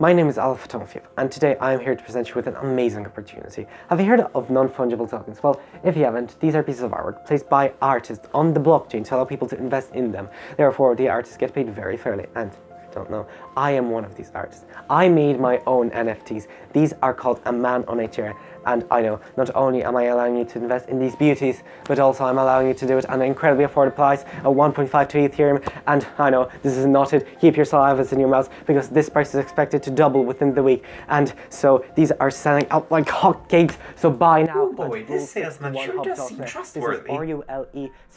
My name is Love Nft'S, and today I am here to present you with an amazing opportunity. Have you heard of non-fungible tokens? Well, if you haven't, these are pieces of artwork placed by artists on the blockchain to allow people to invest in them. Therefore, the artists get paid very fairly, and if you don't know, I am one of these artists. I made my own NFTs. These are called a man on a chair, and I know, not only am I allowing you to invest in these beauties, but also I'm allowing you to do it at an incredibly affordable price at 1.52 Ethereum, and I know, this is not it, keep your salivas in your mouth, because this price is expected to double within the week, and so these are selling out like hotcakes, so buy now. Oh boy, this salesman sure does seem trustworthy. This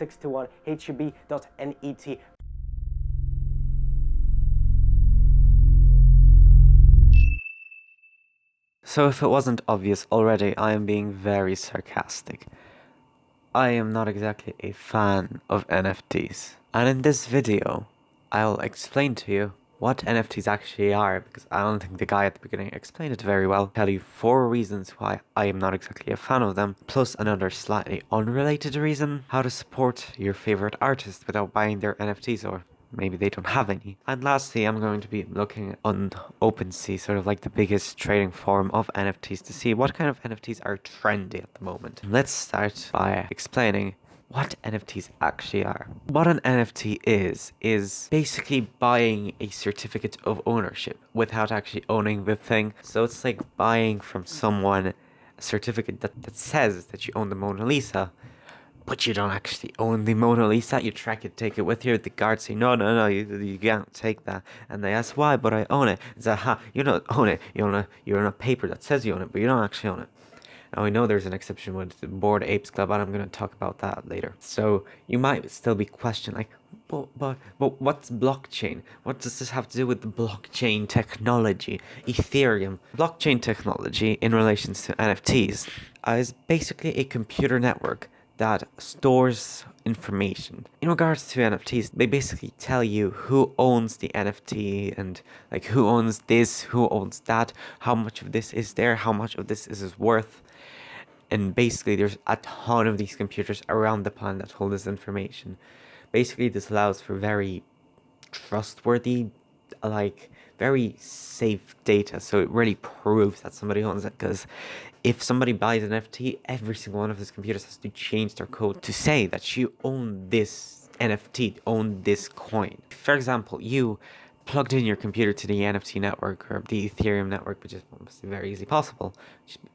is RULE621HUB.net. So if it wasn't obvious already, I am being very sarcastic. I am not exactly a fan of NFTs. And in this video, I'll explain to you what NFTs actually are, because I don't think the guy at the beginning explained it very well. Tell you 4 reasons why I am not exactly a fan of them, plus another slightly unrelated reason, how to support your favorite artist without buying their NFTs, or maybe they don't have any. And lastly, I'm going to be looking on OpenSea, sort of like the biggest trading forum of NFTs, to see what kind of NFTs are trendy at the moment. Let's start by explaining what NFTs actually are. What an NFT is basically buying a certificate of ownership without actually owning the thing. So it's like buying from someone a certificate that says that you own the Mona Lisa, but you don't actually own the Mona Lisa. You track it, take it with you. The guards say, no, you can't take that. And they ask, why? But I own it. It's you don't own it. You own a paper that says you own it, but you don't actually own it. Now, I know there's an exception with the Bored Apes Club, and I'm going to talk about that later. So you might still be questioning, like, but what's blockchain? What does this have to do with the blockchain technology? Ethereum. Blockchain technology in relation to NFTs is basically a computer network that stores information. In regards to NFTs, they basically tell you who owns the NFT and like who owns this, who owns that, how much of this is there, how much of this is worth. And basically there's a ton of these computers around the planet that hold this information. Basically this allows for very trustworthy, like very safe data, so it really proves that somebody owns it, because if somebody buys an NFT, every single one of his computers has to change their code to say that you own this NFT, own this coin. For example, you plugged in your computer to the NFT network or the Ethereum network, which is very easily possible,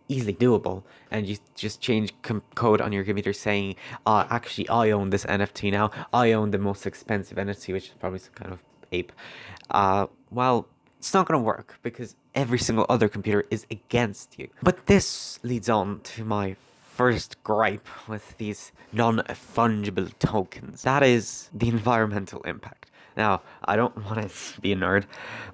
easily doable, and you just change code on your computer saying, actually I own this NFT now, I own the most expensive NFT, which is probably some kind of ape. Well, it's not going to work because every single other computer is against you. But this leads on to my first gripe with these non-fungible tokens. That is the environmental impact. Now, I don't want to be a nerd,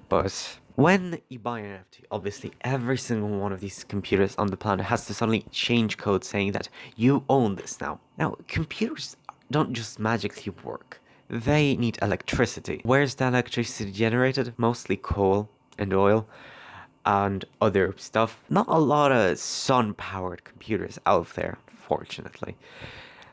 but when you buy an NFT, obviously every single one of these computers on the planet has to suddenly change code saying that you own this now. Now, computers don't just magically work. They need electricity. Where's that electricity generated? Mostly coal and oil and other stuff. Not a lot of sun-powered computers out there, unfortunately.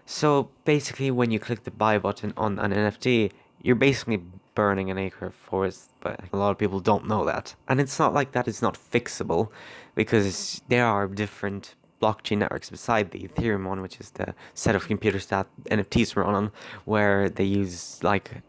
So basically, when you click the buy button on an NFT, you're basically burning an acre of forest, but a lot of people don't know that. And it's not like that it's not fixable, because there are different blockchain networks beside the Ethereum one, which is the set of computers that NFTs run on, where they use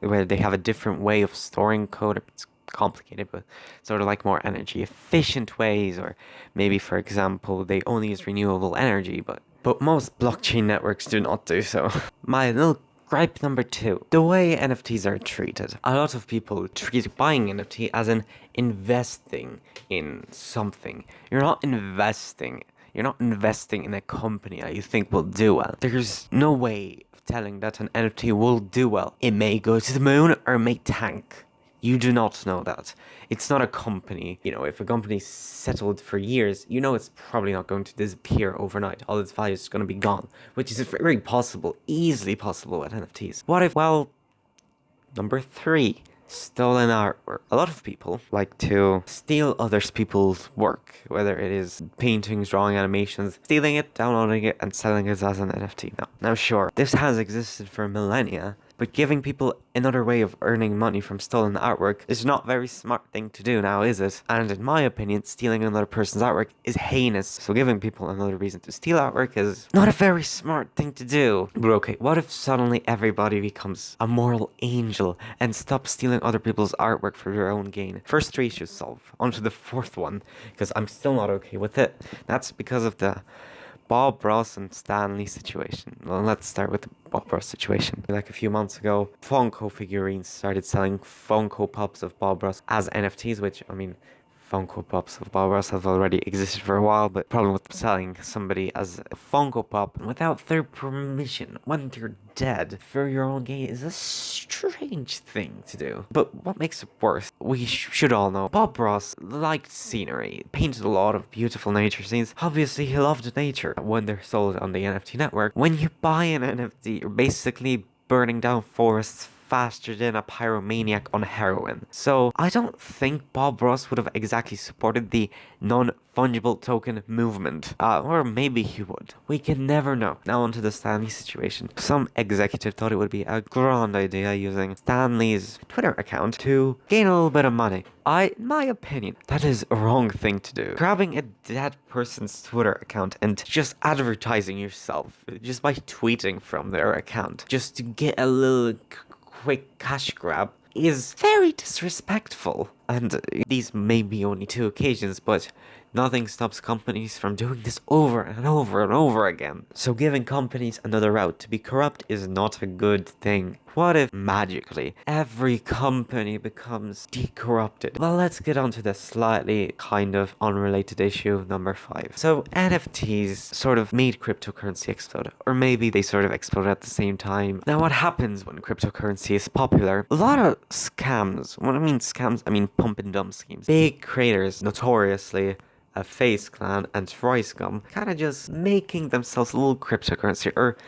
where they have a different way of storing code. It's complicated, but sort of like more energy efficient ways, or maybe, for example, they only use renewable energy, but most blockchain networks do not do so. My little gripe number 2, the way NFTs are treated. A lot of people treat buying NFT as in investing in something. You're not investing in a company that you think will do well. There's no way of telling that an NFT will do well. It may go to the moon or it may tank. You do not know that. It's not a company. If a company's settled for years, it's probably not going to disappear overnight. All its value is going to be gone, which is very possible, easily possible with NFTs. What if, number 3, stolen artwork. A lot of people like to steal other people's work, whether it is paintings, drawing, animations, stealing it, downloading it, and selling it as an NFT. Now sure, this has existed for millennia, But giving people another way of earning money from stolen artwork is not a very smart thing to do now, is it? And in my opinion, stealing another person's artwork is heinous. So giving people another reason to steal artwork is not a very smart thing to do. But okay, what if suddenly everybody becomes a moral angel and stops stealing other people's artwork for their own gain? First 3 issues solved. On to the 4th one, because I'm still not okay with it. That's because of the Bob Ross and Stan Lee situation. Well, let's start with the Bob Ross situation. Like a few months ago, Funko figurines started selling Funko Pops of Bob Ross as NFTs, which, I mean, Funko Pops of Bob Ross have already existed for a while, but problem with selling somebody as a Funko Pop without their permission when they're dead for your own gain is a strange thing to do. But what makes it worse, we should all know, Bob Ross liked scenery, painted a lot of beautiful nature scenes. Obviously, he loved nature. When they're sold on the NFT network, when you buy an NFT, you're basically burning down forests faster than a pyromaniac on heroin. So I don't think Bob Ross would have exactly supported the non-fungible token movement. Or maybe he would. We can never know. Now onto the Stan Lee situation. Some executive thought it would be a grand idea using Stan Lee's Twitter account to gain a little bit of money. In my opinion, that is a wrong thing to do. Grabbing a dead person's Twitter account and just advertising yourself just by tweeting from their account just to get a little quick cash grab is very disrespectful. And these may be only 2 occasions, but nothing stops companies from doing this over and over and over again. So giving companies another route to be corrupt is not a good thing. What if magically every company becomes decorrupted? Well, let's get on to the slightly kind of unrelated issue number 5. So NFTs sort of made cryptocurrency explode, or maybe they sort of exploded at the same time. Now what happens when cryptocurrency is popular? A lot of scams. When I mean scams, I mean pump and dump schemes. Big creators, notoriously Face Clan and Scum, kind of just making themselves a little cryptocurrency, or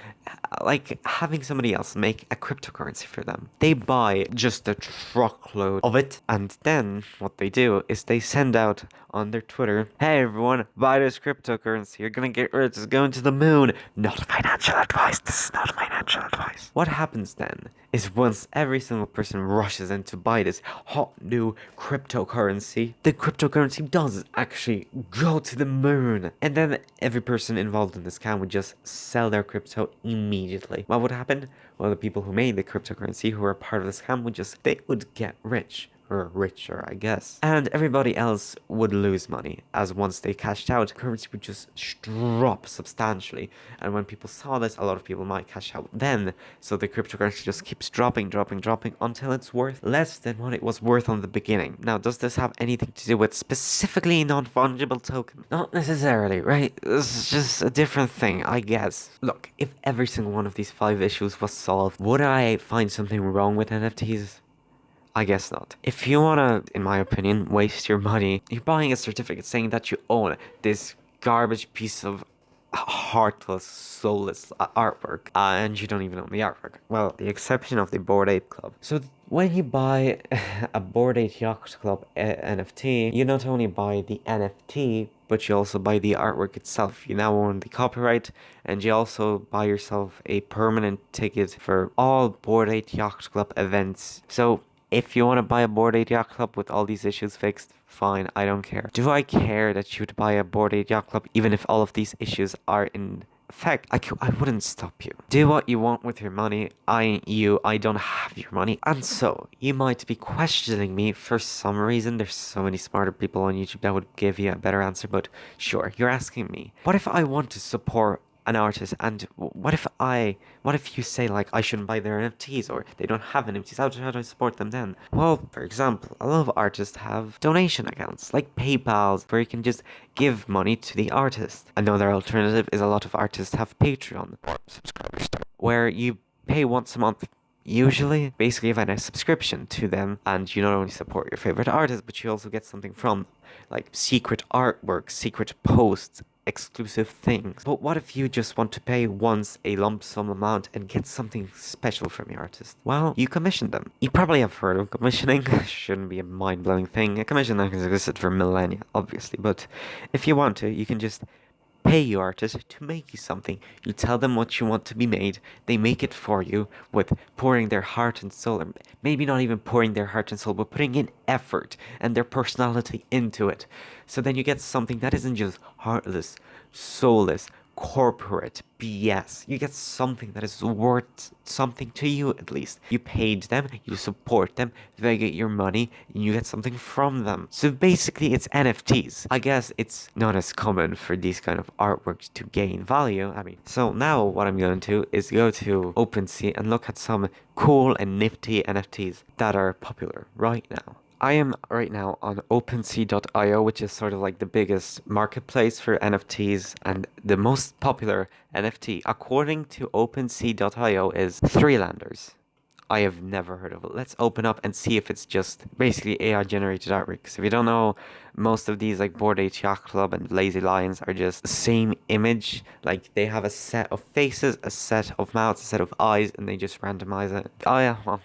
like having somebody else make a cryptocurrency for them. They buy just a truckload of it, and then what they do is they send out on their Twitter, "Hey everyone, buy this cryptocurrency, you're gonna get rich, it's going to the moon." Not financial advice, this is not financial advice. What happens then is once every single person rushes in to buy this hot new cryptocurrency, the cryptocurrency does actually go to the moon. And then every person involved in this scam would just sell their crypto immediately. What would happen? Well, the people who made the cryptocurrency, who were part of the scam, they would get rich. Or richer, I guess. And everybody else would lose money, as once they cashed out, currency would just drop substantially. And when people saw this, a lot of people might cash out then. So the cryptocurrency just keeps dropping until it's worth less than what it was worth on the beginning. Now, does this have anything to do with specifically non-fungible token? Not necessarily, right? This is just a different thing, I guess. Look, if every single one of these 5 issues was solved, would I find something wrong with NFTs? I guess not. If you wanna, in my opinion, waste your money, you're buying a certificate saying that you own this garbage piece of heartless, soulless artwork, and you don't even own the artwork. Well, the exception of the Bored Ape Club. So when you buy a Bored Ape Yacht Club NFT, you not only buy the NFT, but you also buy the artwork itself. You now own the copyright, and you also buy yourself a permanent ticket for all Bored Ape Yacht Club events. So if you want to buy a Bored Ape Yacht Club with all these issues fixed, fine, I don't care. Do I care that you'd buy a Bored Ape Yacht Club even if all of these issues are in effect? I wouldn't stop you. Do what you want with your money. I ain't you. I don't have your money. And so, you might be questioning me for some reason. There's so many smarter people on YouTube that would give you a better answer, but sure, you're asking me. What if I want to support an artist, and what if you say, like, I shouldn't buy their NFTs, or they don't have NFTs, how do I support them then? Well, for example, a lot of artists have donation accounts, like PayPal's, where you can just give money to the artist. Another alternative is a lot of artists have Patreon, where you pay once a month, usually, basically you have a subscription to them, and you not only support your favorite artist, but you also get something from them, like secret artwork, secret posts, exclusive things. But what if you just want to pay once a lump sum amount and get something special from your artist? Well, you commission them. You probably have heard of commissioning. Shouldn't be a mind-blowing thing. A commission has existed for millennia, obviously, but if you want to, you can just pay you artists to make you something. You tell them what you want to be made, they make it for you with pouring their heart and soul, or maybe not even pouring their heart and soul, but putting in effort and their personality into it. So then you get something that isn't just heartless, soulless, corporate BS. You get something that is worth something to you, at least. You paid them, you support them, they get your money, and you get something from them. So basically it's NFTs. I guess it's not as common for these kind of artworks to gain value. So now what I'm going to is go to OpenSea and look at some cool and nifty NFTs that are popular right now. I am right now on OpenSea.io, which is sort of like the biggest marketplace for NFTs, and the most popular NFT, according to OpenSea.io, is Threelanders. I have never heard of it. Let's open up and see if it's just basically AI generated artwork. Because if you don't know, most of these like Bored Ape Yacht Club and Lazy Lions are just the same image. Like they have a set of faces, a set of mouths, a set of eyes, and they just randomize it. Oh yeah, well,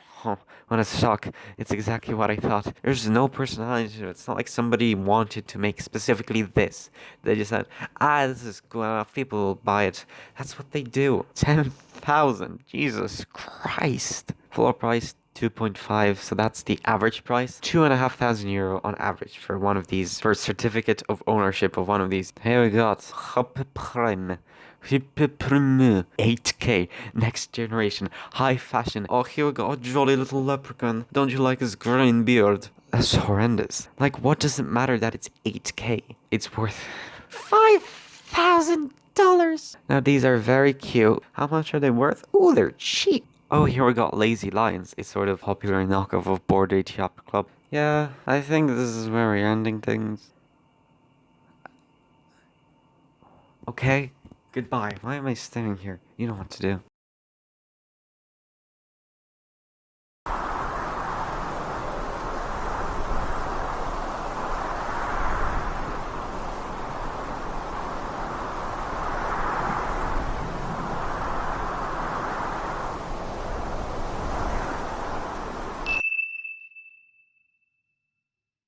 what a shock. It's exactly what I thought. There's no personality to it. It's not like somebody wanted to make specifically this. They just said, this is cool enough, people will buy it. That's what they do. 10,000. Jesus Christ. Floor price 2.5, so that's the average price. €2,500 on average for one of these, for a certificate of ownership of one of these. Here we got 8K, next generation, high fashion. Oh, here we go, a jolly little leprechaun. Don't you like his green beard? That's horrendous. Like, what does it matter that it's 8K? It's worth $5,000. Now, these are very cute. How much are they worth? Ooh, they're cheap. Oh, here we got Lazy Lions, a sort of popular knockoff of Bored Ape Yacht Club. Yeah, I think this is where we're ending things. Okay, goodbye. Why am I standing here? You know what to do.